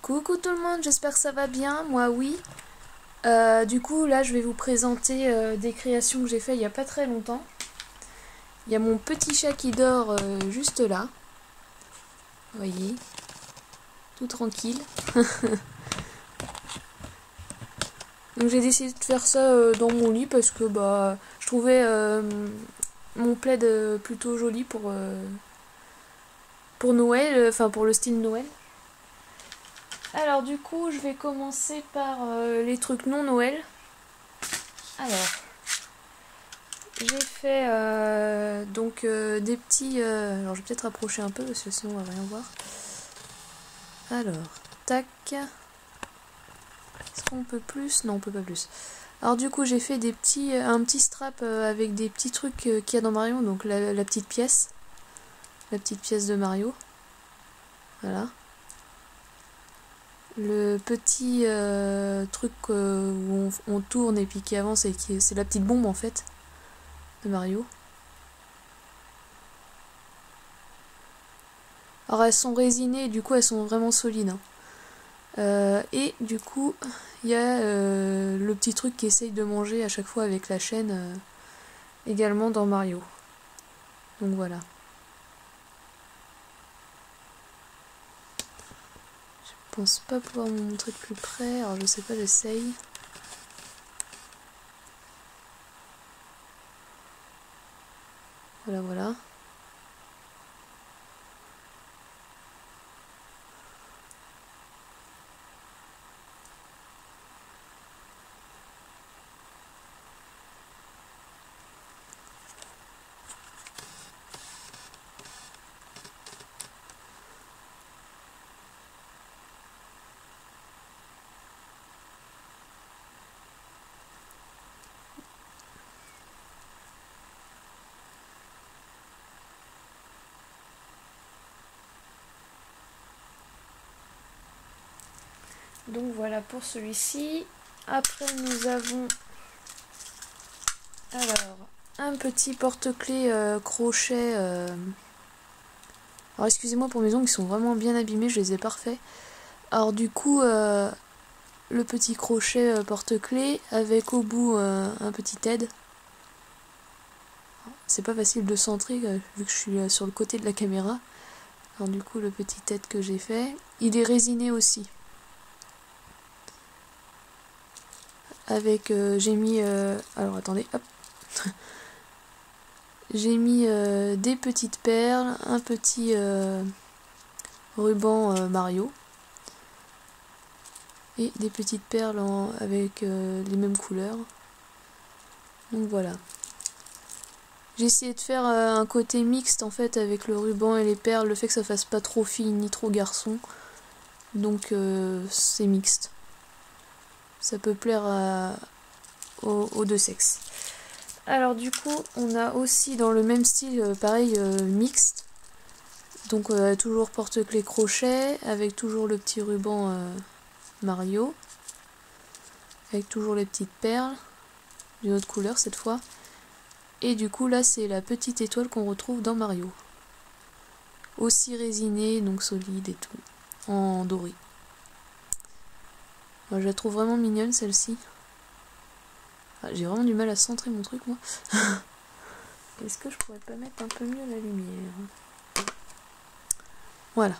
Coucou tout le monde, j'espère que ça va bien, moi oui. Du coup là je vais vous présenter des créations que j'ai fait il n'y a pas très longtemps. Il y a mon petit chat qui dort juste là. Vous voyez, tout tranquille. Donc j'ai décidé de faire ça dans mon lit parce que je trouvais mon plaid plutôt joli pour Noël, enfin pour le style Noël. Alors du coup je vais commencer par les trucs non Noël. Alors j'ai fait des petits... alors je vais peut-être rapprocher un peu parce que sinon on va rien voir. Alors, tac. Est-ce qu'on peut plus? Non, on peut pas plus. Alors du coup j'ai fait un petit strap avec des petits trucs qu'il y a dans Mario. Donc la petite pièce. La petite pièce de Mario. Voilà. Le petit truc où on tourne et puis qui avance et c'est la petite bombe en fait de Mario. Alors elles sont résinées et du coup elles sont vraiment solides. Et du coup il y a le petit truc qui essaye de manger à chaque fois avec la chaîne également dans Mario. Donc voilà. Je pense pas pouvoir vous montrer de plus près, alors je sais pas, j'essaye. Voilà, voilà. Donc voilà pour celui-ci. Après nous avons alors un petit porte-clés crochet. Alors excusez-moi pour mes ongles, ils sont vraiment bien abîmés, je les ai parfaits. Alors du coup le petit crochet porte-clés avec au bout un petit aide. C'est pas facile de centrer vu que je suis sur le côté de la caméra. Alors du coup le petit aide que j'ai fait, il est résiné aussi. Avec j'ai mis alors attendez, hop. J'ai mis des petites perles, un petit ruban Mario et des petites perles avec les mêmes couleurs. Donc voilà. J'ai essayé de faire un côté mixte en fait avec le ruban et les perles, le fait que ça fasse pas trop fille ni trop garçon. Donc c'est mixte. Ça peut plaire aux deux sexes. Alors du coup on a aussi dans le même style pareil mixte. Donc toujours porte-clés crochet avec toujours le petit ruban Mario. Avec toujours les petites perles d'une autre couleur cette fois. Et du coup là c'est la petite étoile qu'on retrouve dans Mario. Aussi résinée, donc solide et tout. En doré. Moi, je la trouve vraiment mignonne celle-ci. Ah, j'ai vraiment du mal à centrer mon truc moi. Est-ce que je pourrais pas mettre un peu mieux la lumière? Voilà.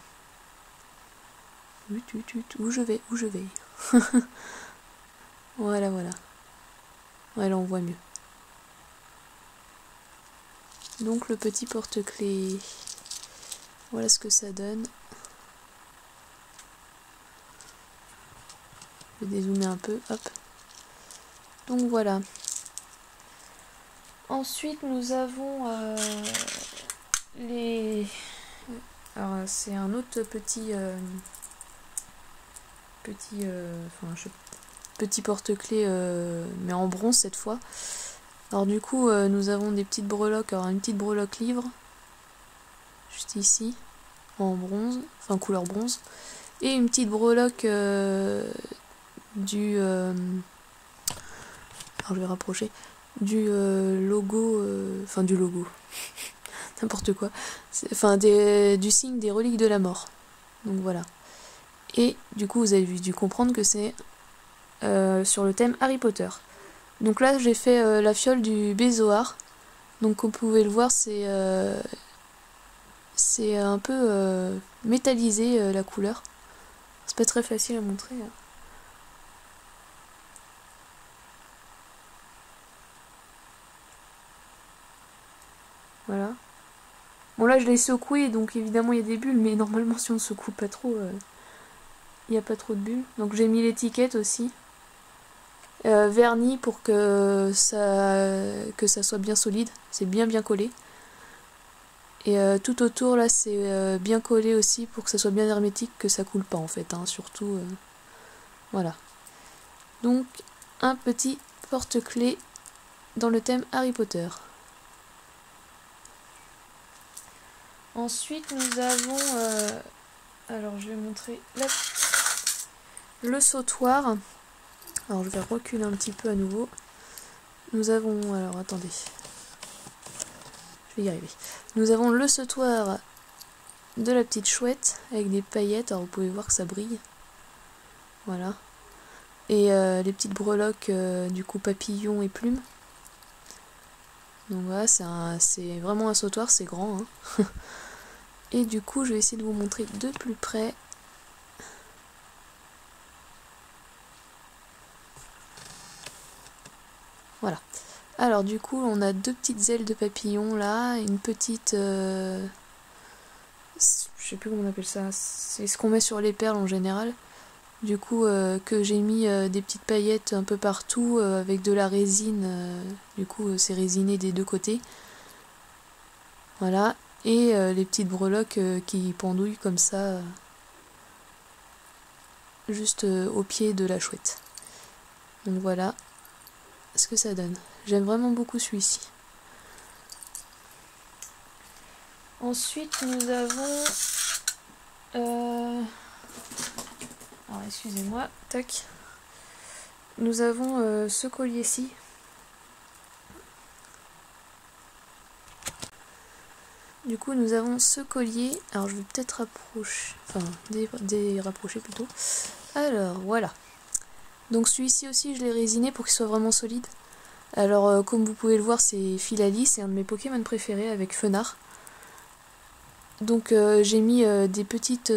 Où je vais? Voilà, voilà. Ouais, là on voit mieux. Donc le petit porte-clés. Voilà ce que ça donne. Je vais dézoomer un peu, hop. Donc voilà. Ensuite nous avons les... Alors c'est un autre petit... petit porte-clés mais en bronze cette fois. Alors du coup nous avons des petites breloques. Alors une petite breloque livre. Juste ici. En bronze. Enfin couleur bronze. Et une petite breloque du... alors je vais rapprocher. Du logo... Enfin du logo. N'importe quoi. Enfin du signe des reliques de la mort. Donc voilà. Et du coup vous avez dû comprendre que c'est sur le thème Harry Potter. Donc là j'ai fait la fiole du Bézoard. Donc comme vous pouvez le voir c'est un peu métallisé la couleur. C'est pas très facile à montrer. Voilà. Bon là je l'ai secoué donc évidemment il y a des bulles, mais normalement si on ne secoue pas trop, il n'y a pas trop de bulles. Donc j'ai mis l'étiquette aussi. Vernis pour que ça soit bien solide, c'est bien collé. Et tout autour là c'est bien collé aussi pour que ça soit bien hermétique, que ça coule pas en fait, hein, surtout. Voilà. Donc un petit porte-clés dans le thème Harry Potter. Ensuite nous avons, alors je vais montrer le sautoir. Alors je vais reculer un petit peu à nouveau. Nous avons, alors attendez, je vais y arriver. Nous avons le sautoir de la petite chouette avec des paillettes, alors vous pouvez voir que ça brille. Voilà. Et les petites breloques du coup papillons et plumes. Donc voilà, c'est vraiment un sautoir, c'est grand. Hein. Et du coup je vais essayer de vous montrer de plus près. Voilà. Alors du coup on a deux petites ailes de papillon là, une petite... je sais plus comment on appelle ça, c'est ce qu'on met sur les perles en général. Du coup que j'ai mis des petites paillettes un peu partout avec de la résine, du coup c'est résiné des deux côtés. Voilà, et les petites breloques qui pendouillent comme ça, juste au pied de la chouette. Donc voilà ce que ça donne. J'aime vraiment beaucoup celui-ci. Ensuite nous avons... alors excusez-moi, tac. Nous avons ce collier-ci. Du coup nous avons ce collier. Alors je vais peut-être rapprocher, enfin dérapprocher plutôt. Alors voilà. Donc celui-ci aussi je l'ai résiné pour qu'il soit vraiment solide. Alors comme vous pouvez le voir c'est Filali, c'est un de mes Pokémon préférés avec Fenard. Donc j'ai mis des petites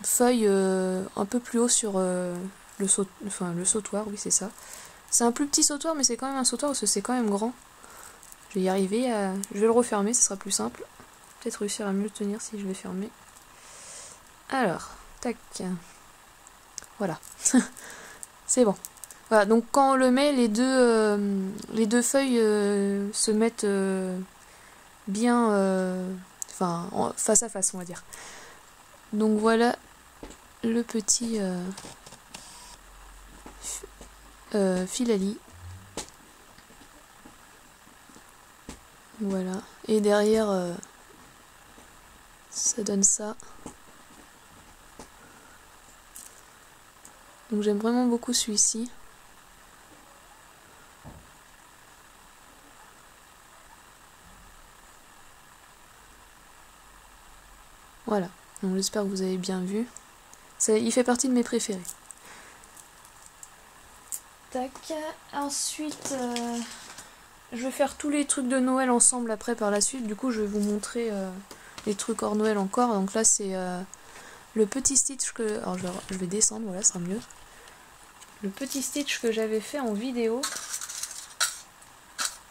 feuilles un peu plus haut sur le sautoir, oui c'est ça. C'est un plus petit sautoir mais c'est quand même un sautoir parce que c'est quand même grand. Je vais y arriver, je vais le refermer, ce sera plus simple. Peut-être réussir à mieux le tenir si je vais fermer. Alors, tac. Voilà. C'est bon. Voilà, donc quand on le met, les deux feuilles se mettent bien face à face, on va dire. Donc voilà le petit Filali. Voilà. Et derrière, ça donne ça. Donc j'aime vraiment beaucoup celui-ci. Voilà. Donc j'espère que vous avez bien vu. Il fait partie de mes préférés. Tac. Ensuite, je vais faire tous les trucs de Noël ensemble après par la suite. Du coup, je vais vous montrer les trucs hors Noël encore. Donc là, c'est le petit Stitch que... Alors je vais descendre, voilà, ça sera mieux. Le petit Stitch que j'avais fait en vidéo.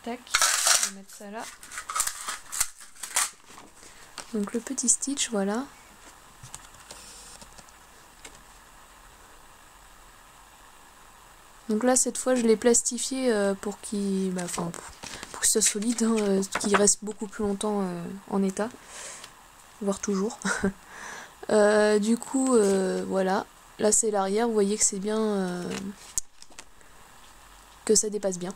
Tac. Je vais mettre ça là. Donc le petit Stitch, voilà. Donc là, cette fois, je l'ai plastifié pour qu'il... pour que ce soit solide, hein, qu'il reste beaucoup plus longtemps en état. Voire toujours. Du coup, voilà. Là, c'est l'arrière. Vous voyez que c'est bien... que ça dépasse bien.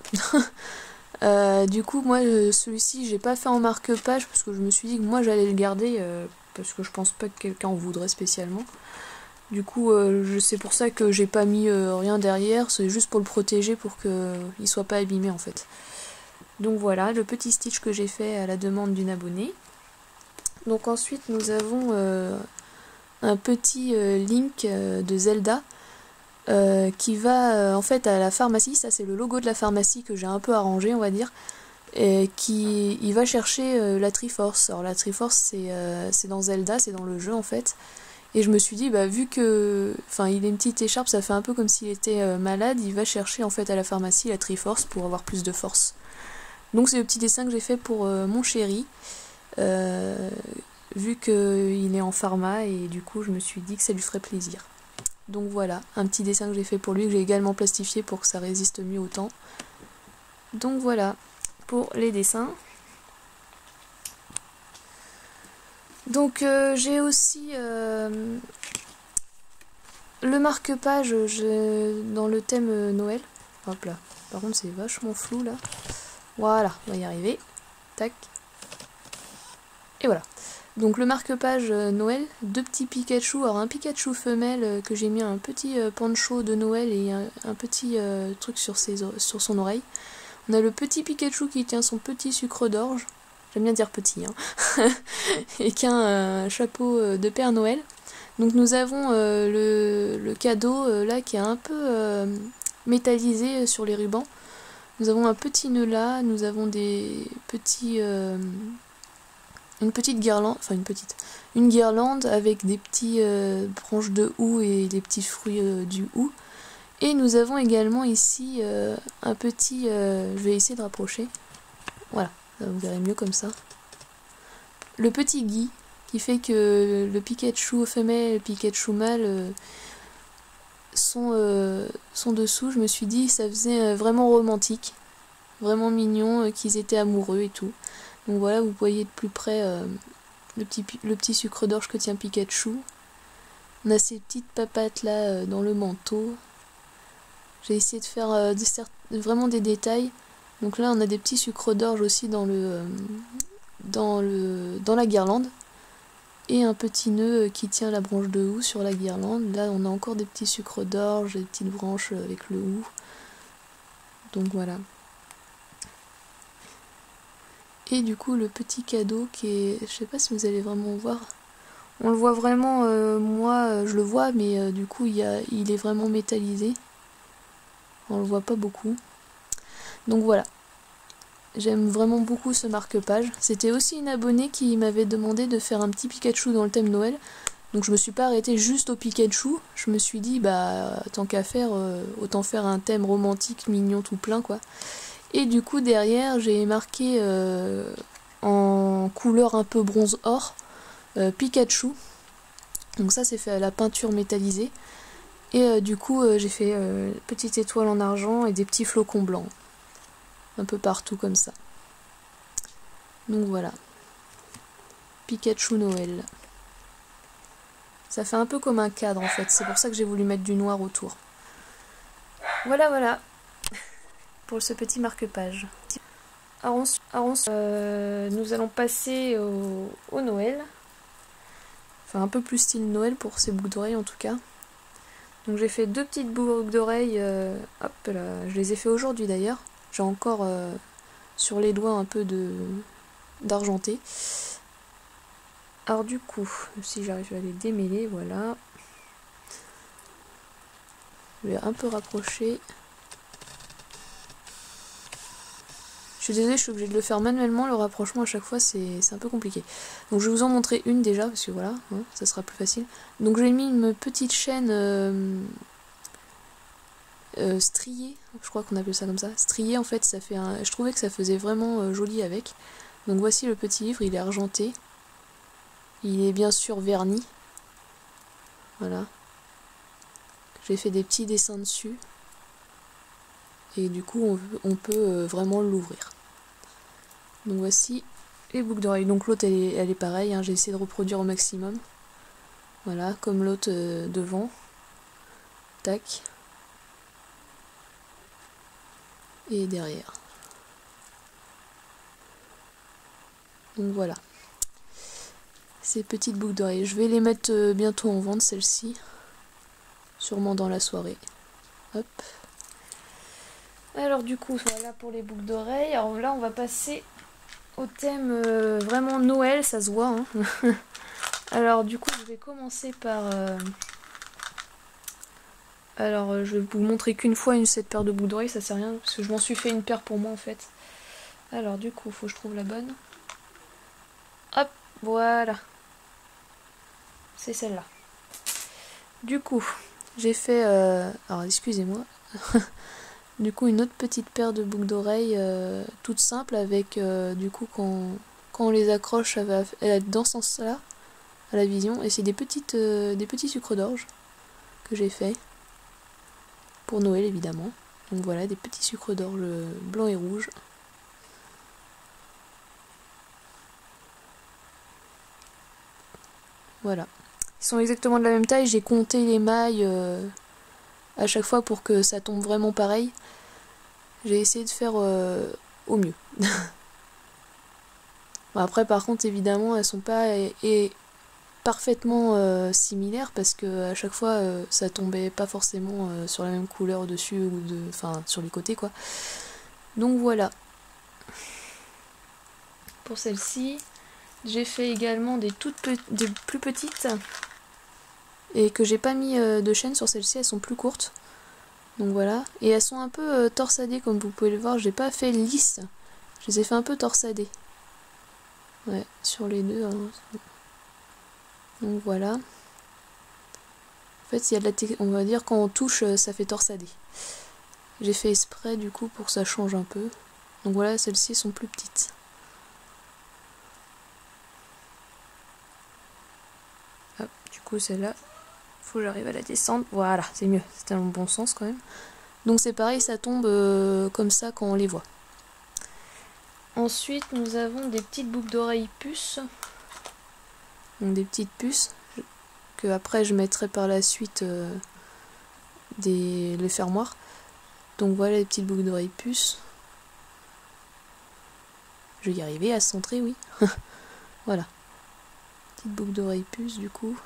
Du coup, moi, celui-ci, j'ai pas fait en marque-page parce que je me suis dit que moi, j'allais le garder parce que je pense pas que quelqu'un en voudrait spécialement. Du coup, c'est pour ça que j'ai pas mis rien derrière, c'est juste pour le protéger pour qu'il soit pas abîmé en fait. Donc voilà, le petit Stitch que j'ai fait à la demande d'une abonnée. Donc ensuite, nous avons un petit Link de Zelda qui va en fait à la pharmacie. Ça c'est le logo de la pharmacie que j'ai un peu arrangé, on va dire. Et il va chercher la Triforce. Alors la Triforce c'est dans Zelda, c'est dans le jeu en fait. Et je me suis dit, bah vu que, enfin il a une petite écharpe, ça fait un peu comme s'il était malade, il va chercher en fait à la pharmacie la Triforce pour avoir plus de force. Donc c'est le petit dessin que j'ai fait pour mon chéri, vu qu'il est en pharma et du coup je me suis dit que ça lui ferait plaisir. Donc voilà, un petit dessin que j'ai fait pour lui, que j'ai également plastifié pour que ça résiste mieux au temps. Donc voilà pour les dessins. Donc j'ai aussi le marque-page dans le thème Noël. Hop là, par contre c'est vachement flou là. Voilà, on va y arriver. Tac. Et voilà. Donc le marque-page Noël, deux petits Pikachu. Alors un Pikachu femelle que j'ai mis un petit poncho de Noël et un petit truc sur son oreille. On a le petit Pikachu qui tient son petit sucre d'orge. J'aime bien dire petit, hein. Et qui a un chapeau de Père Noël. Donc nous avons le cadeau là qui est un peu métallisé sur les rubans. Nous avons un petit nœud là, nous avons des petits... une petite guirlande, enfin une guirlande avec des petits branches de houx et des petits fruits du houx. Et nous avons également ici un petit... je vais essayer de rapprocher. Voilà, vous verrez mieux comme ça. Le petit gui qui fait que le Pikachu femelle et le Pikachu mâle sont dessous. Je me suis dit ça faisait vraiment romantique, vraiment mignon, qu'ils étaient amoureux et tout. Donc voilà, vous voyez de plus près le petit sucre d'orge que tient Pikachu. On a ces petites papates là dans le manteau. J'ai essayé de faire vraiment des détails. Donc là on a des petits sucres d'orge aussi dans la guirlande. Et un petit nœud qui tient la branche de houx sur la guirlande. Là on a encore des petits sucres d'orge, des petites branches avec le houx. Donc voilà. Et du coup le petit cadeau qui est... Je sais pas si vous allez vraiment voir. On le voit vraiment, moi je le vois, mais du coup il est vraiment métallisé. On le voit pas beaucoup. Donc voilà. J'aime vraiment beaucoup ce marque-page. C'était aussi une abonnée qui m'avait demandé de faire un petit Pikachu dans le thème Noël. Donc je me suis pas arrêtée juste au Pikachu. Je me suis dit, bah tant qu'à faire, autant faire un thème romantique, mignon, tout plein quoi. Et du coup derrière j'ai marqué en couleur un peu bronze or Pikachu. Donc ça c'est fait à la peinture métallisée. Et du coup j'ai fait petite étoile en argent et des petits flocons blancs. Un peu partout comme ça. Donc voilà. Pikachu Noël. Ça fait un peu comme un cadre en fait. C'est pour ça que j'ai voulu mettre du noir autour. Voilà, voilà. Pour ce petit marque-page. Alors, nous allons passer au Noël. Enfin un peu plus style Noël pour ces boucles d'oreilles en tout cas. Donc j'ai fait deux petites boucles d'oreilles. Hop là. Je les ai fait aujourd'hui d'ailleurs. J'ai encore sur les doigts un peu d'argenté. Alors du coup, si j'arrive à les démêler, voilà. Je vais un peu rapprocher. Je suis désolée, je suis obligée de le faire manuellement, le rapprochement à chaque fois c'est un peu compliqué. Donc je vais vous en montrer une déjà, parce que voilà, hein, ça sera plus facile. Donc j'ai mis une petite chaîne striée, je crois qu'on appelle ça comme ça. Striée en fait, ça fait je trouvais que ça faisait vraiment joli avec. Donc voici le petit livre, il est argenté. Il est bien sûr verni. Voilà. J'ai fait des petits dessins dessus. Et du coup on peut vraiment l'ouvrir. Donc voici les boucles d'oreilles. Donc l'autre elle est pareille, hein. J'ai essayé de reproduire au maximum. Voilà, comme l'autre devant. Tac. Et derrière. Donc voilà. Ces petites boucles d'oreilles. Je vais les mettre bientôt en vente, celles-ci. Sûrement dans la soirée. Hop. Alors du coup, voilà pour les boucles d'oreilles. Alors là, on va passer au thème vraiment Noël, ça se voit. Hein. Alors du coup je vais commencer par... Alors je vais vous montrer qu'une fois cette paire de boucles d'oreilles, ça sert à rien, parce que je m'en suis fait une paire pour moi en fait. Alors du coup, faut que je trouve la bonne. Hop, voilà. C'est celle-là. Du coup, j'ai fait... alors excusez-moi. Du coup, une autre petite paire de boucles d'oreilles toute simple avec du coup quand on les accroche, elle va être dans ce sens-là, à la vision. Et c'est des petits sucres d'orge que j'ai fait. Pour Noël évidemment. Donc voilà, des petits sucres d'orge blancs et rouges. Voilà. Ils sont exactement de la même taille. J'ai compté les mailles à chaque fois pour que ça tombe vraiment pareil. J'ai essayé de faire au mieux. Bon, après par contre évidemment elles sont pas parfaitement similaires parce que à chaque fois ça tombait pas forcément sur la même couleur dessus ou enfin sur les côtés quoi. Donc voilà. Pour celle-ci, j'ai fait également des plus petites et que j'ai pas mis de chaîne sur celle-ci, elles sont plus courtes. Donc voilà, et elles sont un peu torsadées comme vous pouvez le voir, j'ai pas fait lisse, je les ai fait un peu torsadées. Ouais, sur les deux. Hein. Donc voilà. En fait, il y a de on va dire quand on touche, ça fait torsader. J'ai fait exprès du coup pour que ça change un peu. Donc voilà, celles-ci sont plus petites. Hop, du coup celle-là, faut que j'arrive à la descendre. Voilà, c'est mieux, c'était dans le bon sens quand même. Donc c'est pareil, ça tombe comme ça quand on les voit. Ensuite, nous avons des petites boucles d'oreilles puces. Donc des petites puces que après je mettrai par la suite les fermoirs. Donc voilà les petites boucles d'oreilles puces. Je vais y arriver à se centrer, oui. Voilà. Petite boucle d'oreilles puces du coup.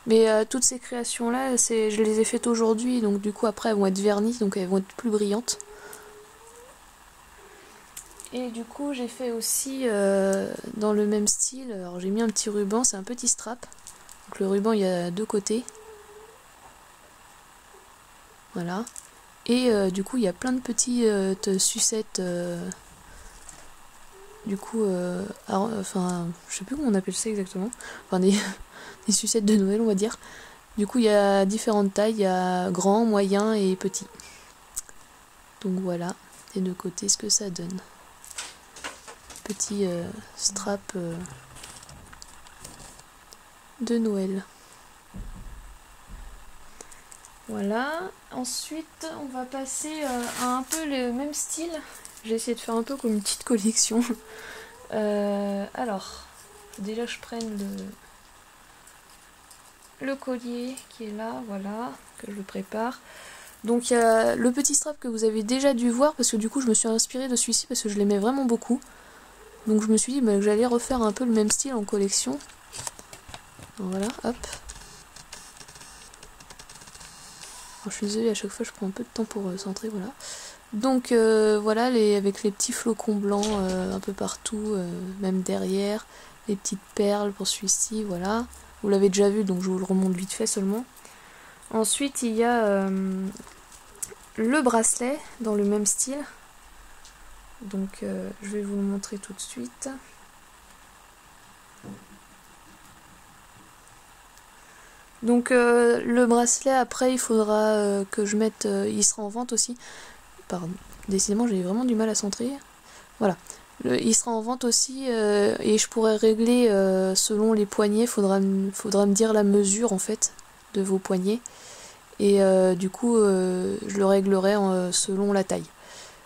Mais toutes ces créations là, je les ai faites aujourd'hui, donc du coup après elles vont être vernies, donc elles vont être plus brillantes. Et du coup j'ai fait aussi dans le même style, alors j'ai mis un petit ruban, c'est un petit strap. Donc le ruban il y a deux côtés. Voilà. Et du coup il y a plein de petites sucettes. Du coup, enfin je sais plus comment on appelle ça exactement. Enfin des sucettes de Noël on va dire. Du coup il y a différentes tailles, il y a grand, moyen et petit. Donc voilà, des deux côtés ce que ça donne. Petit strap de Noël. Voilà, ensuite on va passer à un peu le même style. J'ai essayé de faire un peu comme une petite collection. Alors, déjà je prenne le collier qui est là, voilà, que je le prépare. Donc il y a le petit strap que vous avez déjà dû voir parce que du coup je me suis inspirée de celui-ci parce que je l'aimais vraiment beaucoup. Donc je me suis dit que j'allais refaire un peu le même style en collection. Voilà, hop. Alors, je suis désolée, à chaque fois je prends un peu de temps pour centrer, voilà. Donc voilà, avec les petits flocons blancs un peu partout, même derrière. Les petites perles pour celui-ci, voilà. Vous l'avez déjà vu, donc je vous le remonte vite fait seulement. Ensuite, il y a le bracelet dans le même style. Donc je vais vous le montrer tout de suite. Donc le bracelet, après, il faudra que je mette... il sera en vente aussi. Pardon, décidément, j'ai vraiment du mal à centrer. Voilà. Il sera en vente aussi et je pourrais régler selon les poignets. Faudra me dire la mesure, en fait, de vos poignets. Et du coup, je le réglerai selon la taille.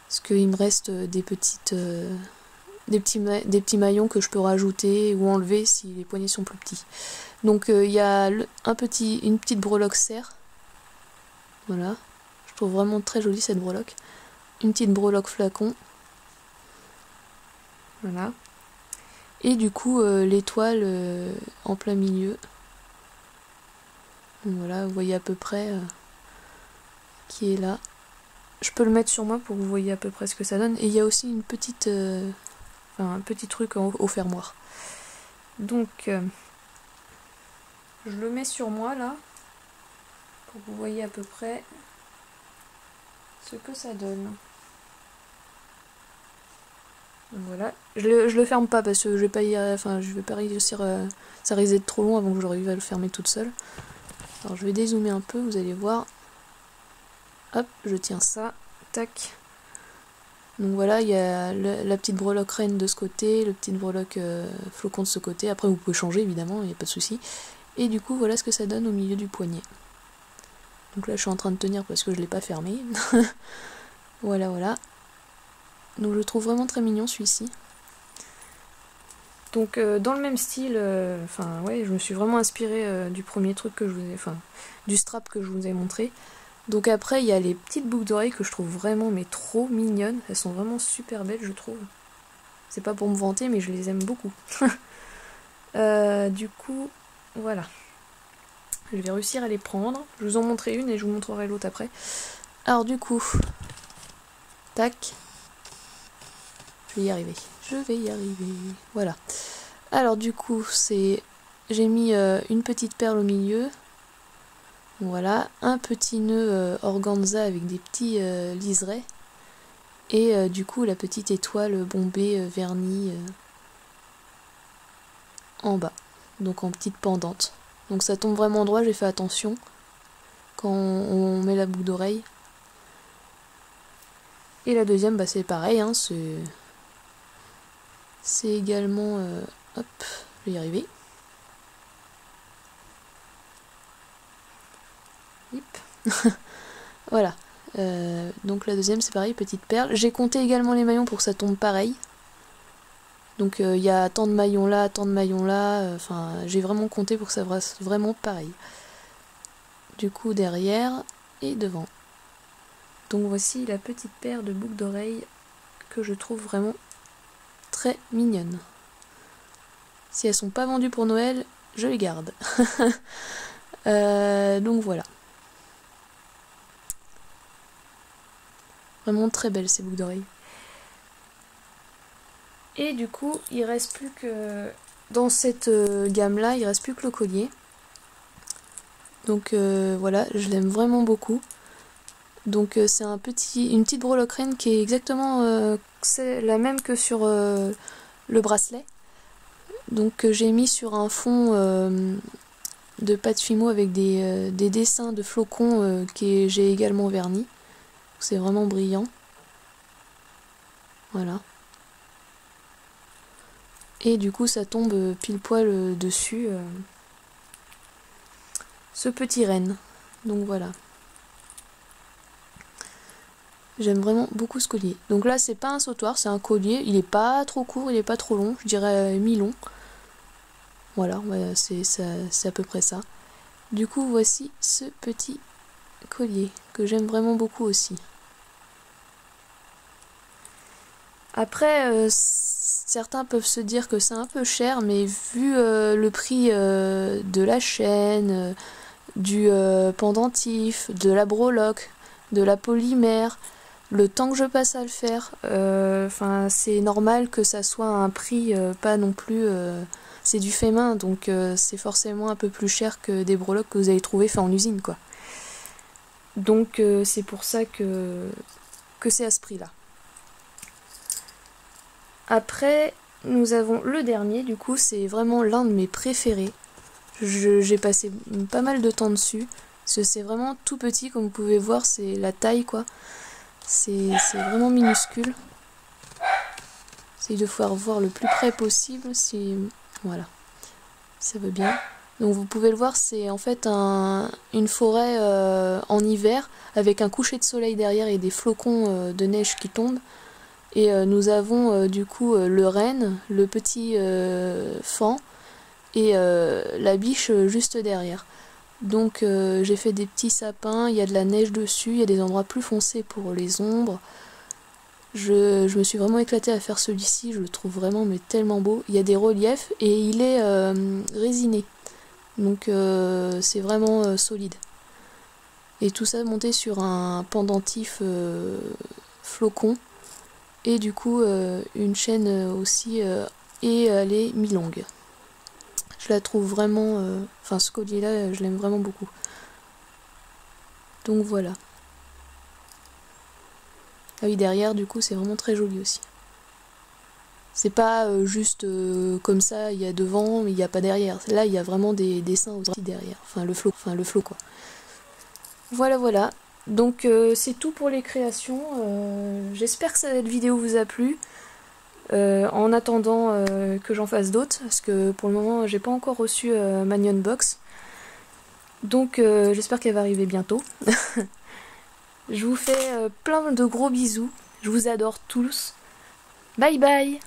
Parce qu'il me reste des petits maillons que je peux rajouter ou enlever si les poignets sont plus petits. Donc il y a une petite breloque serre. Voilà. Je trouve vraiment très jolie cette breloque. Une petite breloque flacon. Voilà. Et du coup l'étoile en plein milieu. Donc voilà, vous voyez à peu près qui est là. Je peux le mettre sur moi pour que vous voyez à peu près ce que ça donne. Et il y a aussi une petite, un petit truc au fermoir. Donc je le mets sur moi là, pour que vous voyez à peu près ce que ça donne. Donc voilà, je le ferme pas parce que je vais pas je vais pas réussir, ça risque d'être trop long avant que j'arrive à le fermer toute seule. Alors je vais dézoomer un peu, vous allez voir. Hop, je tiens ça, tac. Donc voilà, il y a la petite breloque reine de ce côté, le petit breloque flocon de ce côté. Après vous pouvez changer évidemment, il n'y a pas de souci. Et du coup voilà ce que ça donne au milieu du poignet. Donc là je suis en train de tenir parce que je ne l'ai pas fermé. Voilà, voilà. Donc je le trouve vraiment très mignon celui-ci. Donc dans le même style, ouais, je me suis vraiment inspirée du premier truc que je vous ai, du strap que je vous ai montré. Donc après il y a les petites boucles d'oreilles que je trouve vraiment mais trop mignonnes. Elles sont vraiment super belles je trouve. C'est pas pour me vanter mais je les aime beaucoup. Du coup, voilà. Je vais réussir à les prendre. Je vous en montrerai une et je vous montrerai l'autre après. Alors du coup, tac. Je vais y arriver. Je vais y arriver. Voilà. Alors du coup, j'ai mis une petite perle au milieu. Voilà. Un petit nœud organza avec des petits liserés. Et du coup, la petite étoile bombée vernie en bas. Donc en petite pendante. Donc ça tombe vraiment droit, j'ai fait attention quand on met la boucle d'oreille. Et la deuxième, bah, c'est pareil, hein, c'est également... hop, je vais y arriver. Voilà. Donc la deuxième, c'est pareil, petite perle. J'ai compté également les maillons pour que ça tombe pareil. Donc il y a tant de maillons là, tant de maillons là. Enfin, j'ai vraiment compté pour que ça fasse vraiment pareil. Du coup, derrière et devant. Donc voici la petite paire de boucles d'oreilles que je trouve vraiment très mignonnes. Si elles sont pas vendues pour Noël, je les garde. Donc voilà. Vraiment très belles ces boucles d'oreilles. Et du coup, il reste plus que... Dans cette gamme-là, il reste plus que le collier. Donc voilà, je l'aime vraiment beaucoup. Donc c'est une petite breloque reine qui est exactement la même que sur le bracelet. Donc j'ai mis sur un fond de pâte fimo avec des dessins de flocons que j'ai également vernis. C'est vraiment brillant. Voilà. Et du coup ça tombe pile poil dessus ce petit renne. Donc voilà. J'aime vraiment beaucoup ce collier. Donc là c'est pas un sautoir, c'est un collier. Il est pas trop court, il est pas trop long. Je dirais mi-long. Voilà, ouais, c'est à peu près ça. Du coup voici ce petit collier que j'aime vraiment beaucoup aussi. Après, certains peuvent se dire que c'est un peu cher, mais vu le prix de la chaîne, du pendentif, de la breloque, de la polymère, le temps que je passe à le faire, c'est normal que ça soit un prix pas non plus... c'est du fait main, donc c'est forcément un peu plus cher que des breloques que vous allez trouver fait en usine, quoi. Donc c'est pour ça que c'est à ce prix-là. Après, nous avons le dernier, du coup, c'est vraiment l'un de mes préférés. J'ai passé pas mal de temps dessus, parce que c'est vraiment tout petit, comme vous pouvez voir, c'est la taille, quoi. C'est vraiment minuscule. J'essaie de pouvoir voir le plus près possible, voilà, ça veut bien. Donc vous pouvez le voir, c'est en fait une forêt en hiver, avec un coucher de soleil derrière et des flocons de neige qui tombent. Et nous avons du coup le renne, le petit faon et la biche juste derrière. Donc j'ai fait des petits sapins, il y a de la neige dessus, il y a des endroits plus foncés pour les ombres. Je me suis vraiment éclatée à faire celui-ci, je le trouve vraiment mais tellement beau. Il y a des reliefs et il est résiné, donc c'est vraiment solide. Et tout ça monté sur un pendentif flocon. Et du coup une chaîne aussi et elle est mi-longue. Je la trouve vraiment... Enfin, ce collier-là, je l'aime vraiment beaucoup. Donc voilà. Ah oui, derrière, du coup, c'est vraiment très joli aussi. C'est pas juste comme ça, il y a devant, mais il n'y a pas derrière. Là, il y a vraiment des dessins aussi derrière. Enfin, le flot, quoi. Voilà, voilà. Donc, c'est tout pour les créations. J'espère que cette vidéo vous a plu. En attendant que j'en fasse d'autres, parce que pour le moment, j'ai pas encore reçu ma Unbox. Donc, j'espère qu'elle va arriver bientôt. Je vous fais plein de gros bisous. Je vous adore tous. Bye bye!